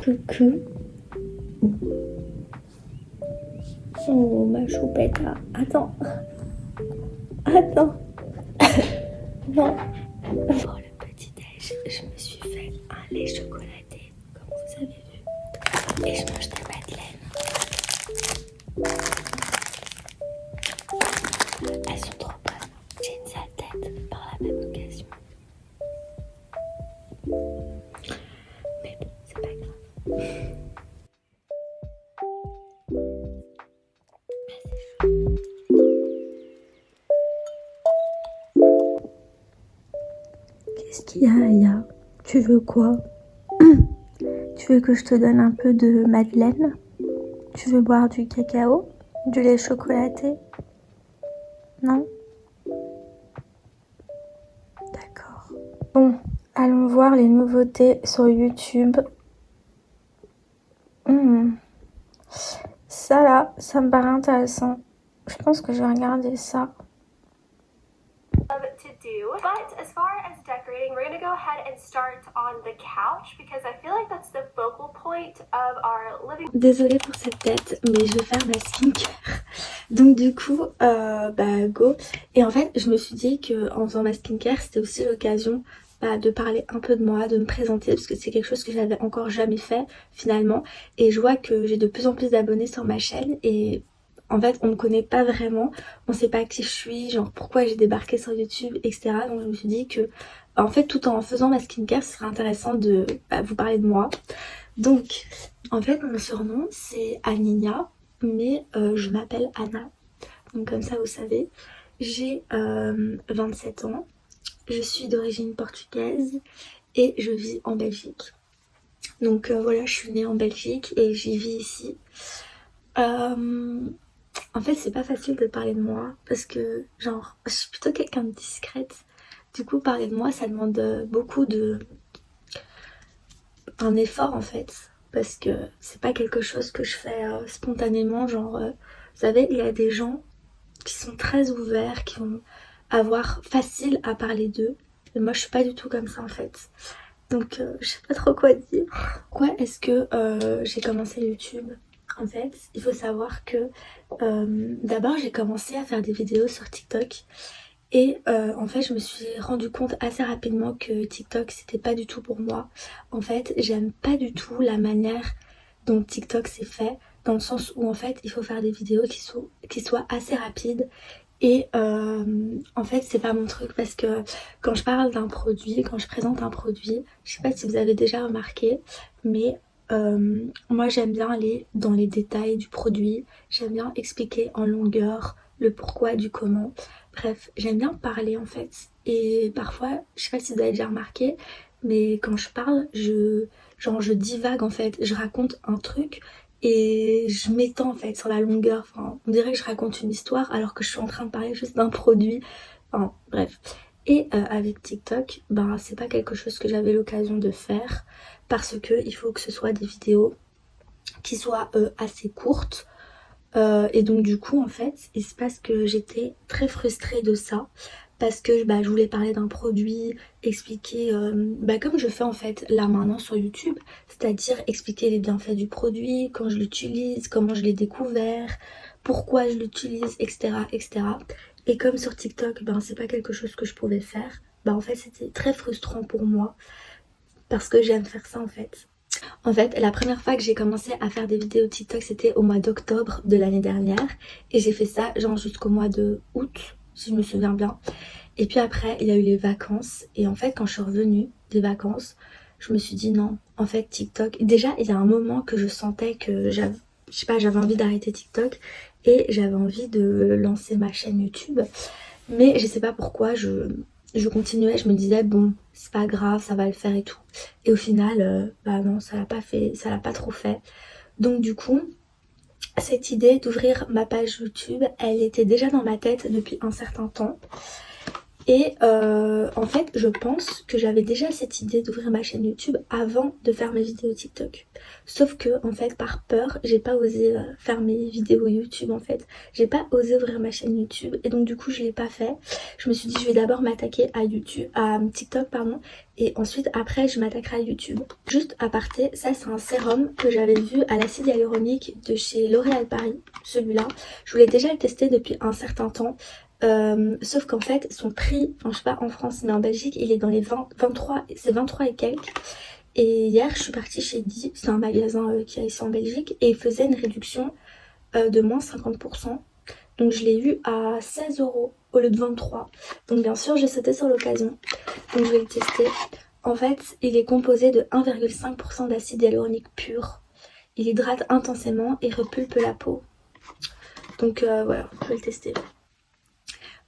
Coucou. Oh ma choupette là. Attends. Attends. Non. Pour le petit déj, je me suis fait un lait chocolaté, comme vous avez vu. Et je mange des madeleines. Elles sont trop bonnes. J'ai une sale tête par la même occasion. Mais bon, c'est pas grave. Qu'est-ce qu'il y a, Aya? Tu veux quoi? Tu veux que je te donne un peu de madeleine? Tu veux boire du cacao? Du lait chocolaté? Non? D'accord. Bon, allons voir les nouveautés sur YouTube. Ça là, ça me paraît intéressant. Je pense que je vais regarder ça. To do, but as far as decorating, we're gonna go ahead and start on the couch because I feel like that's the focal point of our living. Désolée pour cette tête, mais je vais faire ma skincare. Donc du coup, go. Et en fait, je me suis dit que en faisant ma skincare, c'était aussi l'occasion de parler un peu de moi, de me présenter, parce que c'est quelque chose que j'avais encore jamais fait finalement. Et je vois que j'ai de plus en plus d'abonnés sur ma chaîne et en fait, on me connaît pas vraiment, on sait pas qui je suis, genre pourquoi j'ai débarqué sur YouTube, etc. Donc je me suis dit que, en fait, tout en faisant ma skincare, ce serait intéressant de vous parler de moi. Donc, en fait, mon surnom, c'est Aninia, mais je m'appelle Anna. Donc comme ça, vous savez, j'ai 27 ans, je suis d'origine portugaise et je vis en Belgique. Donc voilà, je suis née en Belgique et j'y vis ici. En fait, c'est pas facile de parler de moi parce que, genre, je suis plutôt quelqu'un de discrète. Du coup, parler de moi, ça demande beaucoup un effort en fait. Parce que c'est pas quelque chose que je fais spontanément. Genre, vous savez, il y a des gens qui sont très ouverts, qui vont avoir facile à parler d'eux. Et moi, je suis pas du tout comme ça en fait. Donc, je sais pas trop quoi dire. Pourquoi est-ce que j'ai commencé YouTube? En fait, il faut savoir que d'abord j'ai commencé à faire des vidéos sur TikTok et en fait je me suis rendu compte assez rapidement que TikTok c'était pas du tout pour moi. En fait, j'aime pas du tout la manière dont TikTok c'est fait, dans le sens où en fait il faut faire des vidéos qui soient assez rapides. Et en fait c'est pas mon truc parce que quand je parle d'un produit, quand je présente un produit, je sais pas si vous avez déjà remarqué, mais moi j'aime bien aller dans les détails du produit, j'aime bien expliquer en longueur le pourquoi du comment, bref j'aime bien parler en fait. Et parfois, je sais pas si vous avez déjà remarqué, mais quand je parle, je divague en fait, je raconte un truc et je m'étends en fait sur la longueur, enfin, on dirait que je raconte une histoire alors que je suis en train de parler juste d'un produit, enfin bref. Et avec TikTok, c'est pas quelque chose que j'avais l'occasion de faire parce que il faut que ce soit des vidéos qui soient assez courtes. Et donc du coup en fait il se passe que j'étais très frustrée de ça parce que je voulais parler d'un produit, expliquer comme je fais en fait là maintenant sur YouTube, c'est-à-dire expliquer les bienfaits du produit, quand je l'utilise, comment je l'ai découvert, pourquoi je l'utilise, etc., etc. Et comme sur TikTok c'est pas quelque chose que je pouvais faire, en fait c'était très frustrant pour moi parce que j'aime faire ça en fait. En fait, la première fois que j'ai commencé à faire des vidéos TikTok, c'était au mois d'octobre de l'année dernière. Et j'ai fait ça genre jusqu'au mois de août, si je me souviens bien. Et puis après, il y a eu les vacances. Et en fait, quand je suis revenue des vacances, je me suis dit non, en fait TikTok... Déjà, il y a un moment que je sentais que j'avais envie d'arrêter TikTok. Et j'avais envie de lancer ma chaîne YouTube. Mais je sais pas pourquoi, je continuais, je me disais bon c'est pas grave, ça va le faire et tout. Et au final non, ça l'a pas fait, ça l'a pas trop fait. Donc du coup cette idée d'ouvrir ma page YouTube, elle était déjà dans ma tête depuis un certain temps. Et en fait, je pense que j'avais déjà cette idée d'ouvrir ma chaîne YouTube avant de faire mes vidéos TikTok. Sauf que, en fait, par peur, j'ai pas osé faire mes vidéos YouTube, en fait. J'ai pas osé ouvrir ma chaîne YouTube et donc du coup, je l'ai pas fait. Je me suis dit, je vais d'abord m'attaquer à YouTube, à TikTok, pardon, et ensuite, après, je m'attaquerai à YouTube. Juste à parté, ça, c'est un sérum que j'avais vu à l'acide hyaluronique de chez L'Oréal Paris, celui-là. Je voulais déjà le tester depuis un certain temps. Sauf qu'en fait son prix, enfin je sais pas en France mais en Belgique il est dans les 23, c'est 23 et quelques. Et hier je suis partie chez Di, c'est un magasin qui est ici en Belgique et il faisait une réduction de moins 50%. Donc je l'ai eu à 16 € au lieu de 23. Donc bien sûr j'ai sauté sur l'occasion, donc je vais le tester. En fait il est composé de 1,5% d'acide hyaluronique pur. Il hydrate intensément et repulpe la peau. Donc voilà, je vais le tester.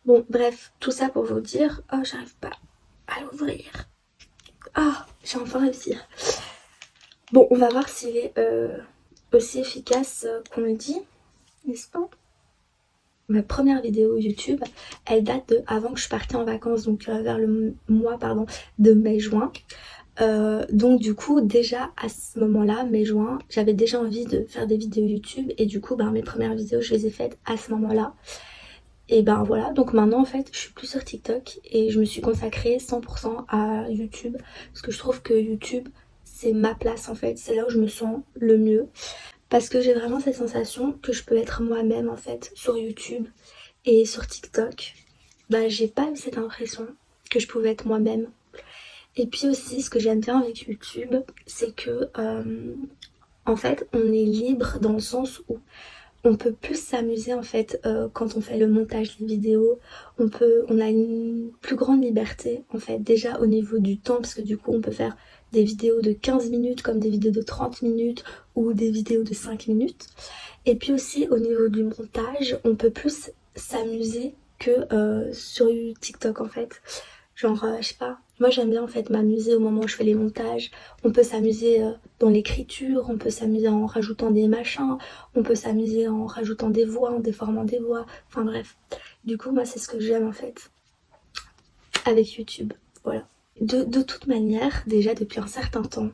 Bon, bref, tout ça pour vous dire... Oh, j'arrive pas à l'ouvrir. Ah, j'ai enfin réussi. Bon, on va voir s'il est aussi efficace qu'on le dit, n'est-ce pas? Ma première vidéo YouTube, elle date de avant que je partais en vacances, donc vers le mois pardon, de mai-juin. Donc du coup, déjà à ce moment-là, mai-juin, j'avais déjà envie de faire des vidéos YouTube. Et du coup, mes premières vidéos, je les ai faites à ce moment-là. Et ben voilà, donc maintenant en fait je suis plus sur TikTok et je me suis consacrée 100% à YouTube parce que je trouve que YouTube c'est ma place en fait, c'est là où je me sens le mieux parce que j'ai vraiment cette sensation que je peux être moi-même en fait sur YouTube et sur TikTok. J'ai pas eu cette impression que je pouvais être moi-même. Et puis aussi ce que j'aime bien avec YouTube c'est que en fait on est libre dans le sens où on peut plus s'amuser en fait quand on fait le montage des vidéos. On a une plus grande liberté en fait déjà au niveau du temps parce que du coup on peut faire des vidéos de 15 minutes comme des vidéos de 30 minutes ou des vidéos de 5 minutes. Et puis aussi au niveau du montage on peut plus s'amuser que sur TikTok en fait. Genre, je sais pas, moi j'aime bien en fait m'amuser au moment où je fais les montages. On peut s'amuser dans l'écriture, on peut s'amuser en rajoutant des machins, on peut s'amuser en rajoutant des voix, en déformant des voix, enfin bref. Du coup, moi c'est ce que j'aime en fait avec YouTube, voilà. De toute manière, déjà depuis un certain temps,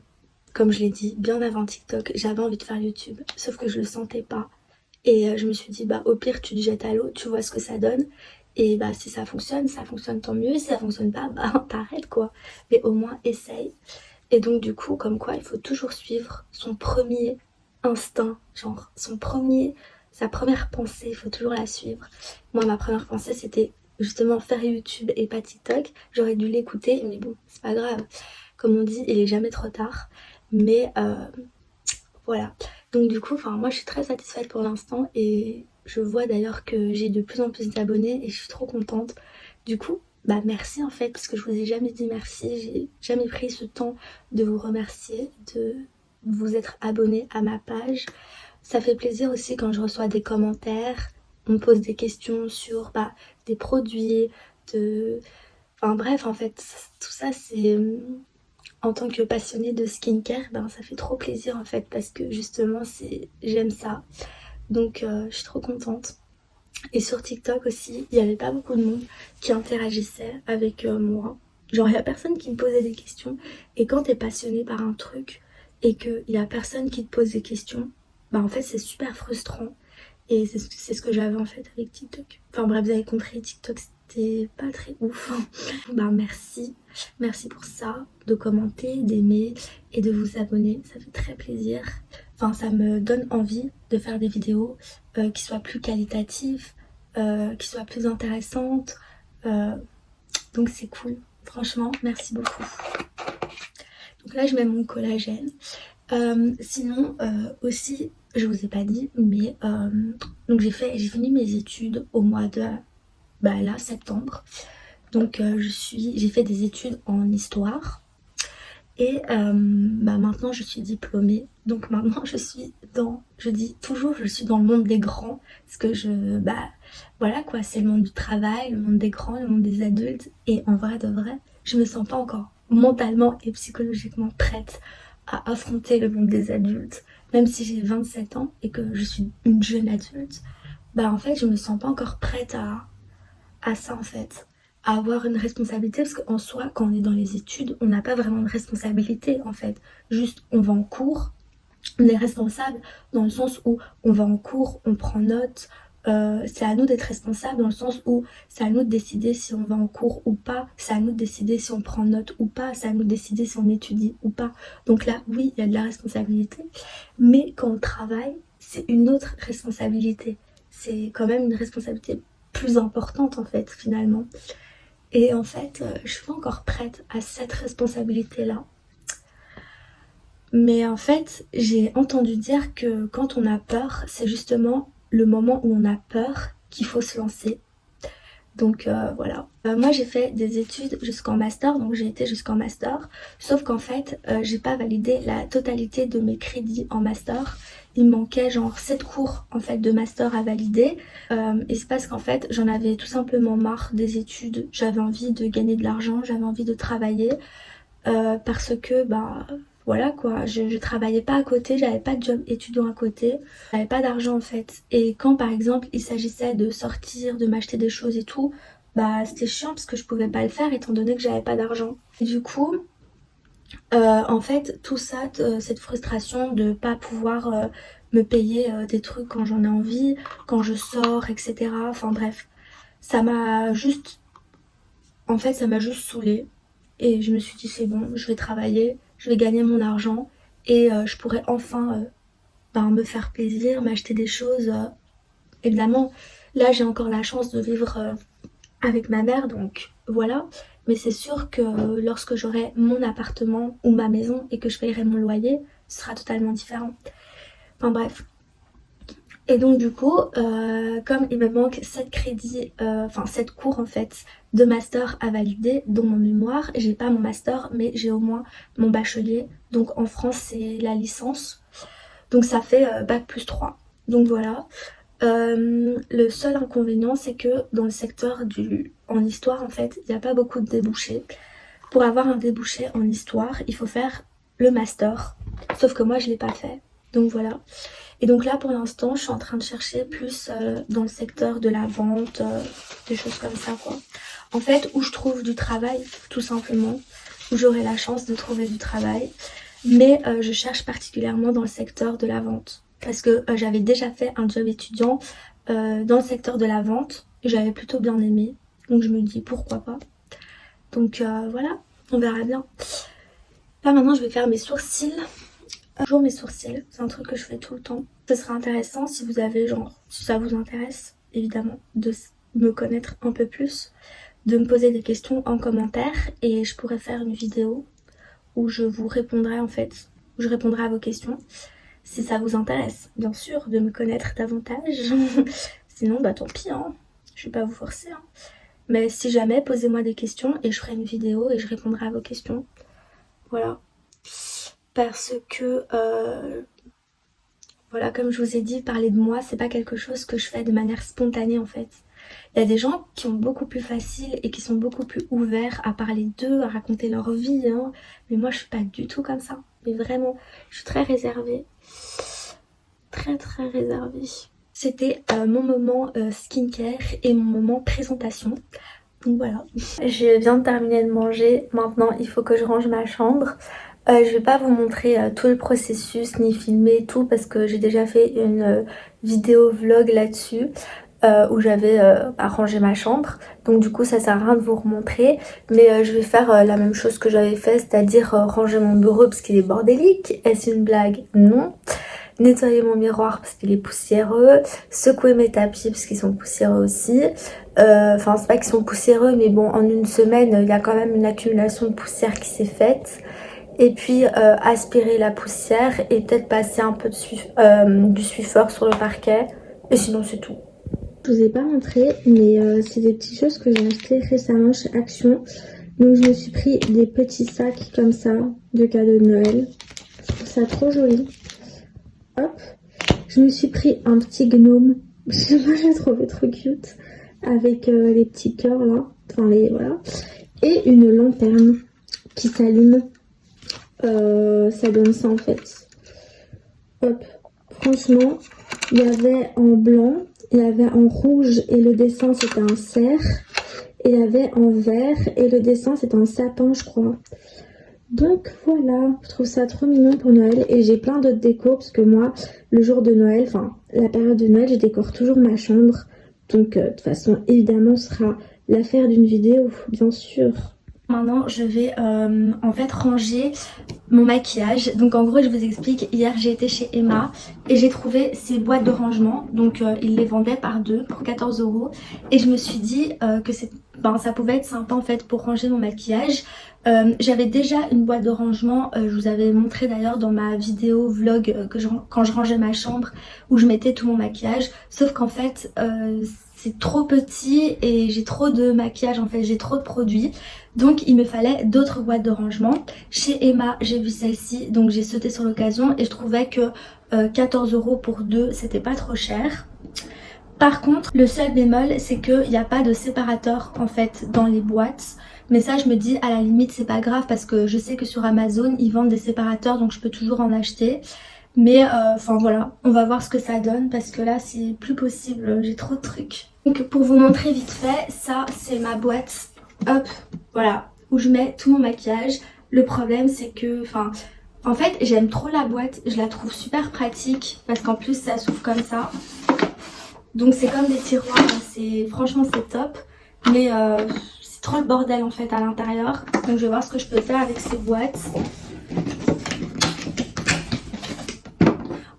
comme je l'ai dit, bien avant TikTok, j'avais envie de faire YouTube, sauf que je le sentais pas. Et je me suis dit, au pire tu te jettes à l'eau, tu vois ce que ça donne. Et si ça fonctionne tant mieux. Si ça fonctionne pas, t'arrêtes quoi. Mais au moins essaye. Et donc du coup, comme quoi il faut toujours suivre son premier instinct. Genre sa première pensée, il faut toujours la suivre. Moi ma première pensée c'était justement faire YouTube et pas TikTok. J'aurais dû l'écouter, mais bon, c'est pas grave. Comme on dit, il est jamais trop tard. Mais voilà. Donc du coup, moi je suis très satisfaite pour l'instant et je vois d'ailleurs que j'ai de plus en plus d'abonnés et je suis trop contente. Du coup, merci en fait parce que je vous ai jamais dit merci, j'ai jamais pris ce temps de vous remercier, de vous être abonné à ma page. Ça fait plaisir aussi quand je reçois des commentaires, on me pose des questions sur des produits, enfin bref en fait tout ça c'est... En tant que passionnée de skincare, ça fait trop plaisir en fait parce que justement j'aime ça. Donc je suis trop contente. Et sur TikTok aussi, il n'y avait pas beaucoup de monde qui interagissait avec moi. Genre il n'y a personne qui me posait des questions. Et quand t'es passionné par un truc et qu'il n'y a personne qui te pose des questions, en fait c'est super frustrant. Et c'est ce que j'avais en fait avec TikTok. Enfin bref, vous avez compris, TikTok c'était pas très ouf. Merci. Merci pour ça, de commenter, d'aimer et de vous abonner. Ça fait très plaisir. Enfin, ça me donne envie de faire des vidéos qui soient plus qualitatives, qui soient plus intéressantes. Donc c'est cool. Franchement, merci beaucoup. Donc là, je mets mon collagène. Sinon aussi je vous ai pas dit mais donc j'ai fini mes études au mois de septembre. Donc j'ai fait des études en histoire et maintenant je suis diplômée. Donc maintenant je suis dans le monde des grands parce que voilà quoi, c'est le monde du travail, le monde des grands, le monde des adultes. Et en vrai de vrai, je me sens pas encore mentalement et psychologiquement prête à affronter le monde des adultes. Même si j'ai 27 ans et que je suis une jeune adulte, en fait je me sens pas encore prête à ça en fait. avoir une responsabilité, parce qu'en soi, quand on est dans les études, on n'a pas vraiment de responsabilité en fait. Juste, on va en cours, on est responsable dans le sens où on va en cours, on prend note. C'est à nous d'être responsables dans le sens où c'est à nous de décider si on va en cours ou pas, c'est à nous de décider si on prend note ou pas, c'est à nous de décider si on étudie ou pas. Donc là, oui, il y a de la responsabilité, mais quand on travaille, c'est une autre responsabilité. C'est quand même une responsabilité plus importante en fait, finalement. Et en fait, je suis pas encore prête à cette responsabilité-là. Mais en fait, j'ai entendu dire que quand on a peur, c'est justement le moment où on a peur qu'il faut se lancer. Donc voilà. Moi j'ai fait des études jusqu'en master, donc j'ai été jusqu'en master. Sauf qu'en fait, j'ai pas validé la totalité de mes crédits en master. Il me manquait genre 7 cours en fait de master à valider. Et c'est parce qu'en fait j'en avais tout simplement marre des études. J'avais envie de gagner de l'argent, j'avais envie de travailler. Parce que bah voilà quoi, je travaillais pas à côté, j'avais pas de job étudiant à côté, j'avais pas d'argent en fait. Et quand par exemple il s'agissait de sortir, de m'acheter des choses et tout, bah c'était chiant parce que je pouvais pas le faire étant donné que j'avais pas d'argent. Et du coup, en fait tout ça, cette frustration de pas pouvoir me payer des trucs quand j'en ai envie, quand je sors, etc. Enfin bref, ça m'a juste, en fait ça m'a juste saoulée. Et je me suis dit c'est bon, je vais travailler, je vais gagner mon argent et je pourrai enfin me faire plaisir, m'acheter des choses. Évidemment, là j'ai encore la chance de vivre avec ma mère, donc voilà. Mais c'est sûr que lorsque j'aurai mon appartement ou ma maison et que je paierai mon loyer, ce sera totalement différent. Enfin bref. Et donc du coup, comme il me manque 7 crédits, 7 cours en fait de master à valider, dont mon mémoire, j'ai pas mon master mais j'ai au moins mon bachelier. Donc en France c'est la licence, donc ça fait bac plus 3. Donc voilà. Le seul inconvénient c'est que dans le secteur en histoire en fait, il n'y a pas beaucoup de débouchés. Pour avoir un débouché en histoire, il faut faire le master, sauf que moi je l'ai pas fait. Donc voilà. Et donc là pour l'instant je suis en train de chercher plus dans le secteur de la vente, des choses comme ça quoi. En fait où je trouve du travail tout simplement, où j'aurai la chance de trouver du travail. Mais je cherche particulièrement dans le secteur de la vente. Parce que j'avais déjà fait un job étudiant dans le secteur de la vente. Et j'avais plutôt bien aimé. Donc je me dis pourquoi pas. Donc voilà, on verra bien. Là maintenant je vais faire mes sourcils. Toujours mes sourcils, c'est un truc que je fais tout le temps. Ce sera intéressant si vous avez si ça vous intéresse, évidemment, de me connaître un peu plus, de me poser des questions en commentaire et je pourrais faire une vidéo où je vous répondrai en fait, où je répondrai à vos questions. Si ça vous intéresse, bien sûr, de me connaître davantage. Sinon, bah tant pis, hein. Je vais pas vous forcer. Hein. Mais si jamais, posez-moi des questions et je ferai une vidéo et je répondrai à vos questions. Voilà. Parce que, voilà, comme je vous ai dit, parler de moi, c'est pas quelque chose que je fais de manière spontanée en fait. Il y a des gens qui ont beaucoup plus facile et qui sont beaucoup plus ouverts à parler d'eux, à raconter leur vie, hein. Mais moi je suis pas du tout comme ça. Mais vraiment, je suis très réservée. Très très réservée. C'était mon moment skincare et mon moment présentation. Donc voilà. Je viens de terminer de manger. Maintenant il faut que je range ma chambre. Je vais pas vous montrer tout le processus ni filmer tout parce que j'ai déjà fait une vidéo vlog là-dessus où j'avais arrangé ma chambre. Donc du coup ça sert à rien de vous remontrer. Mais je vais faire la même chose que j'avais fait, c'est-à-dire ranger mon bureau parce qu'il est bordélique. Est-ce une blague? Non. Nettoyer mon miroir parce qu'il est poussiéreux. Secouer mes tapis parce qu'ils sont poussiéreux aussi. Enfin c'est pas qu'ils sont poussiéreux mais bon en une semaine il y a quand même une accumulation de poussière qui s'est faite. Et puis aspirer la poussière et peut-être passer un peu du suifeur sur le parquet. Et sinon c'est tout. Je vous ai pas montré mais c'est des petites choses que j'ai achetées récemment chez Action. Donc je me suis pris des petits sacs comme ça de cadeaux de Noël. Je trouve ça trop joli. Hop. Je me suis pris un petit gnome. Moi je l'ai trouvé trop cute. Avec les petits cœurs là. Enfin les voilà. Et une lanterne qui s'allume. Ça donne ça en fait. Hop. Franchement, il y avait en blanc, il y avait en rouge et le dessin c'était un cerf. et la avait en vert et le dessin c'était en sapin je crois. Donc voilà, je trouve ça trop mignon pour Noël et j'ai plein d'autres décos parce que moi le jour de Noël, enfin la période de Noël, je décore toujours ma chambre. Donc de toute façon évidemment ce sera l'affaire d'une vidéo bien sûr. Maintenant je vais en fait ranger mon maquillage. Donc en gros je vous explique, hier j'ai été chez Emma et j'ai trouvé ces boîtes de rangement. Donc ils les vendaient par deux pour 14 € et je me suis dit que ça pouvait être sympa en fait pour ranger mon maquillage. J'avais déjà une boîte de rangement, je vous avais montré d'ailleurs dans ma vidéo vlog quand je rangeais ma chambre où je mettais tout mon maquillage, sauf qu'en fait c'est trop petit et j'ai trop de maquillage en fait, j'ai trop de produits, donc il me fallait d'autres boîtes de rangement. Chez Emma j'ai vu celle-ci, donc j'ai sauté sur l'occasion et je trouvais que 14 € pour deux c'était pas trop cher. Par contre le seul bémol c'est qu'il n'y a pas de séparateur en fait dans les boîtes. Mais ça je me dis à la limite c'est pas grave parce que je sais que sur Amazon ils vendent des séparateurs donc je peux toujours en acheter. Mais enfin voilà, on va voir ce que ça donne parce que là c'est plus possible, j'ai trop de trucs. Donc pour vous montrer vite fait, ça c'est ma boîte, hop, voilà, où je mets tout mon maquillage. Le problème c'est que, en fait j'aime trop la boîte, je la trouve super pratique parce qu'en plus ça s'ouvre comme ça. Donc c'est comme des tiroirs, franchement c'est top. Mais c'est trop le bordel en fait à l'intérieur. Donc je vais voir ce que je peux faire avec ces boîtes.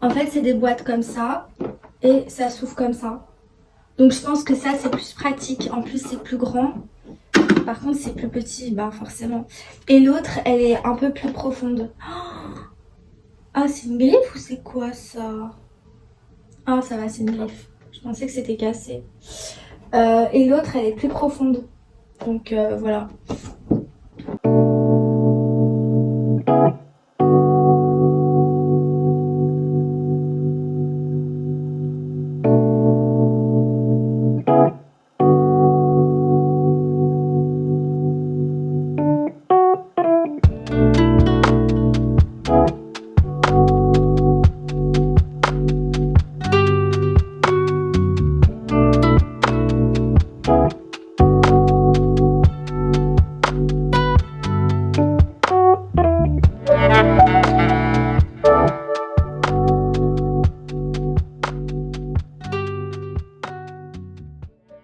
En fait c'est des boîtes comme ça et ça s'ouvre comme ça. Donc je pense que ça c'est plus pratique. En plus c'est plus grand. Par contre c'est plus petit, bah forcément. Et l'autre elle est un peu plus profonde. Ah c'est une griffe ou c'est quoi ça? Ah ça va, c'est une griffe. Je pensais que c'était cassé. Et l'autre elle est plus profonde. Donc voilà.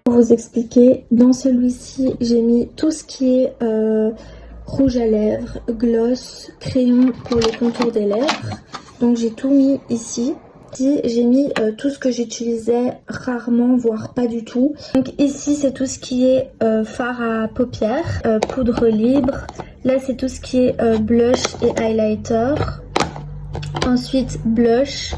Pour vous expliquer, dans celui-ci j'ai mis tout ce qui est rouge à lèvres, gloss, crayon pour le contour des lèvres. Donc j'ai tout mis ici. Ici j'ai mis tout ce que j'utilisais rarement, voire pas du tout. Donc ici c'est tout ce qui est fard à paupières, poudre libre. Là c'est tout ce qui est blush et highlighter. Ensuite blush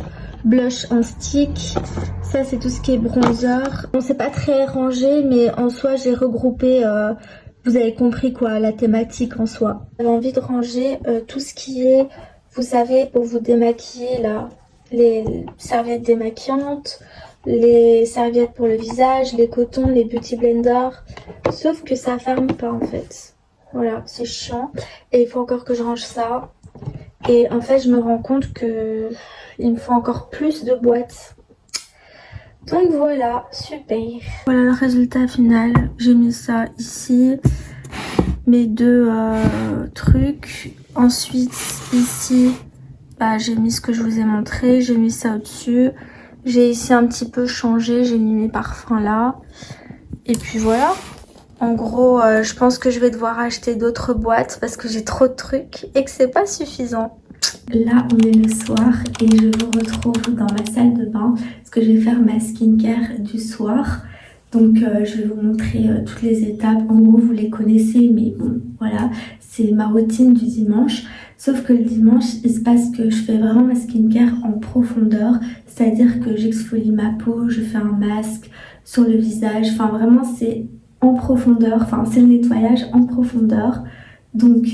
en stick. Ça c'est tout ce qui est bronzer. Bon c'est pas très rangé mais en soi j'ai regroupé, vous avez compris quoi, la thématique en soi. J'avais envie de ranger tout ce qui est, vous savez, pour vous démaquiller là, les serviettes démaquillantes, les serviettes pour le visage, les cotons, les beauty blenders. Sauf que ça ferme pas en fait. Voilà, c'est chiant. Et il faut encore que je range ça. Et en fait je me rends compte que il me faut encore plus de boîtes. Donc voilà, super. Voilà le résultat final. J'ai mis ça ici, mes deux trucs. Ensuite ici, bah, j'ai mis ce que je vous ai montré. J'ai mis ça au-dessus. J'ai ici un petit peu changé. J'ai mis mes parfums là. Et puis voilà. En gros, je pense que je vais devoir acheter d'autres boîtes parce que j'ai trop de trucs et que c'est pas suffisant. Là on est le soir et je vous retrouve dans ma salle de bain parce que je vais faire ma skincare du soir. Donc je vais vous montrer toutes les étapes. En gros vous les connaissez mais bon voilà, c'est ma routine du dimanche. Sauf que le dimanche il se passe que je fais vraiment ma skincare en profondeur. C'est-à-dire que j'exfolie ma peau, je fais un masque sur le visage. Enfin vraiment c'est en profondeur, enfin c'est le nettoyage en profondeur. Donc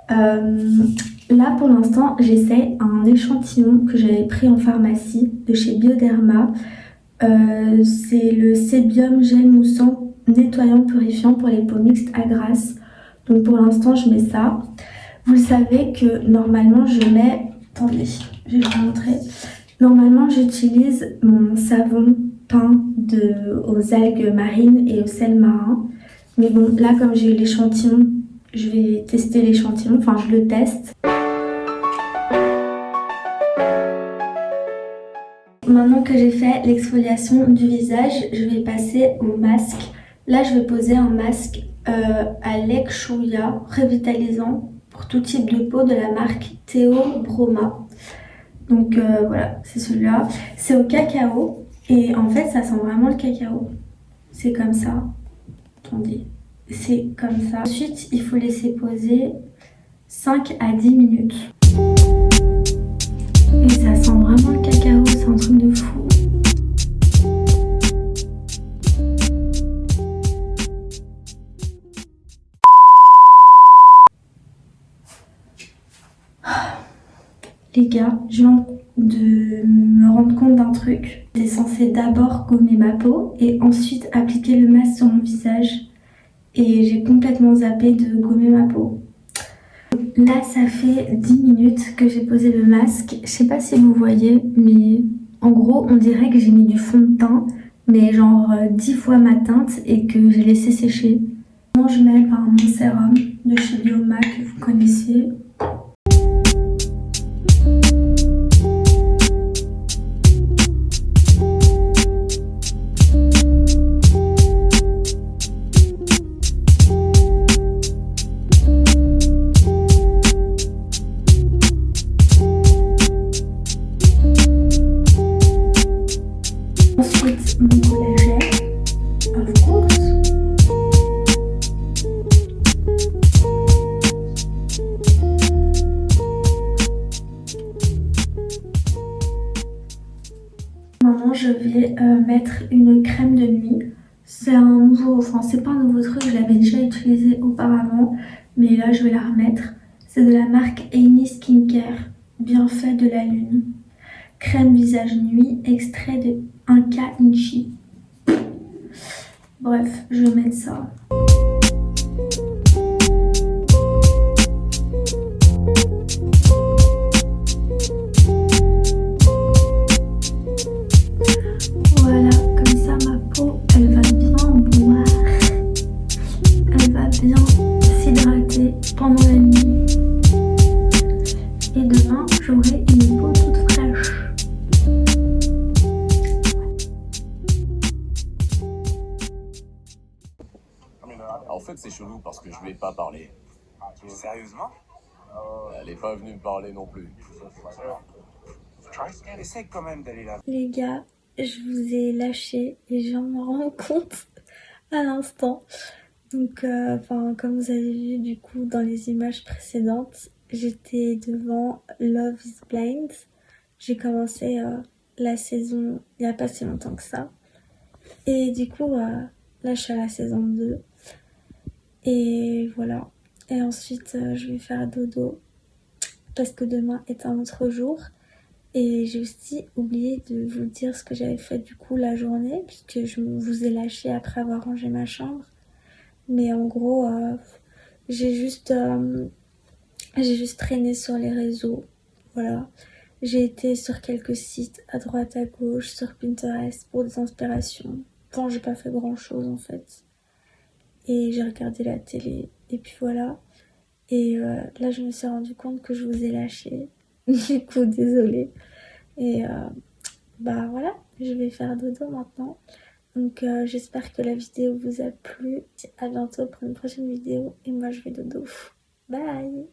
là pour l'instant j'essaie un échantillon que j'avais pris en pharmacie de chez Bioderma. C'est le sébium gel moussant nettoyant purifiant pour les peaux mixtes à grasse. Donc pour l'instant je mets ça. Vous savez que normalement je mets, attendez je vais vous montrer. Normalement j'utilise mon savon peint aux algues marines et au sel marin. Mais bon, là comme j'ai l'échantillon, je vais tester l'échantillon, enfin je le teste. Maintenant que j'ai fait l'exfoliation du visage, je vais passer au masque. Là, je vais poser un masque à Lek-Shouya revitalisant pour tout type de peau de la marque Theo Broma. Donc voilà, c'est celui-là. C'est au cacao et en fait, ça sent vraiment le cacao. C'est comme ça. Attendez, c'est comme ça. Ensuite, il faut laisser poser 5 à 10 minutes. Et ça sent vraiment le cacao, c'est un truc de fou. Les gars, je viens de me rendre compte d'un truc. J'étais censée d'abord gommer ma peau et ensuite appliquer le masque sur mon visage. Et j'ai complètement zappé de gommer ma peau. Là, ça fait 10 minutes que j'ai posé le masque. Je sais pas si vous voyez, mais en gros, on dirait que j'ai mis du fond de teint, mais genre 10 fois ma teinte et que j'ai laissé sécher. Je mets mon sérum de chez Bioma que vous connaissez. Ensuite, mon collagène, of course. Maintenant, je vais mettre une crème de nuit. C'est un nouveau, enfin c'est pas un nouveau truc, je l'avais déjà utilisé auparavant, mais là je vais la remettre. C'est de la marque Aini Skincare, Bienfait de la Lune. Crème visage nuit, extrait de 1K Inchi. Bref, je vais mettre ça. Voilà, comme ça ma peau, elle va bien boire. Elle va bien s'hydrater pendant la nuit. Et demain, j'aurai une peau toute fraîche. En fait, c'est chelou parce que je lui ai pas parlé. Sérieusement? Elle est pas venue me parler non plus. Essaye quand même d'aller là. Les gars, je vous ai lâché et je viens de me rendre compte à l'instant. Donc, comme vous avez vu du coup dans les images précédentes, j'étais devant Love is Blind. J'ai commencé la saison il n'y a pas si longtemps que ça. Et du coup, là je suis à la saison 2. Et voilà. Et ensuite, je vais faire dodo parce que demain est un autre jour. Et j'ai aussi oublié de vous dire ce que j'avais fait du coup la journée, puisque je vous ai lâché après avoir rangé ma chambre. Mais en gros, j'ai juste traîné sur les réseaux. Voilà. J'ai été sur quelques sites à droite à gauche, sur Pinterest pour des inspirations. Enfin, j'ai pas fait grand chose en fait. Et j'ai regardé la télé. Et puis voilà. Et là, je me suis rendu compte que je vous ai lâché. Du coup, désolée. Et voilà, je vais faire dodo maintenant. Donc j'espère que la vidéo vous a plu. À bientôt pour une prochaine vidéo. Et moi, je vais dodo. Bye!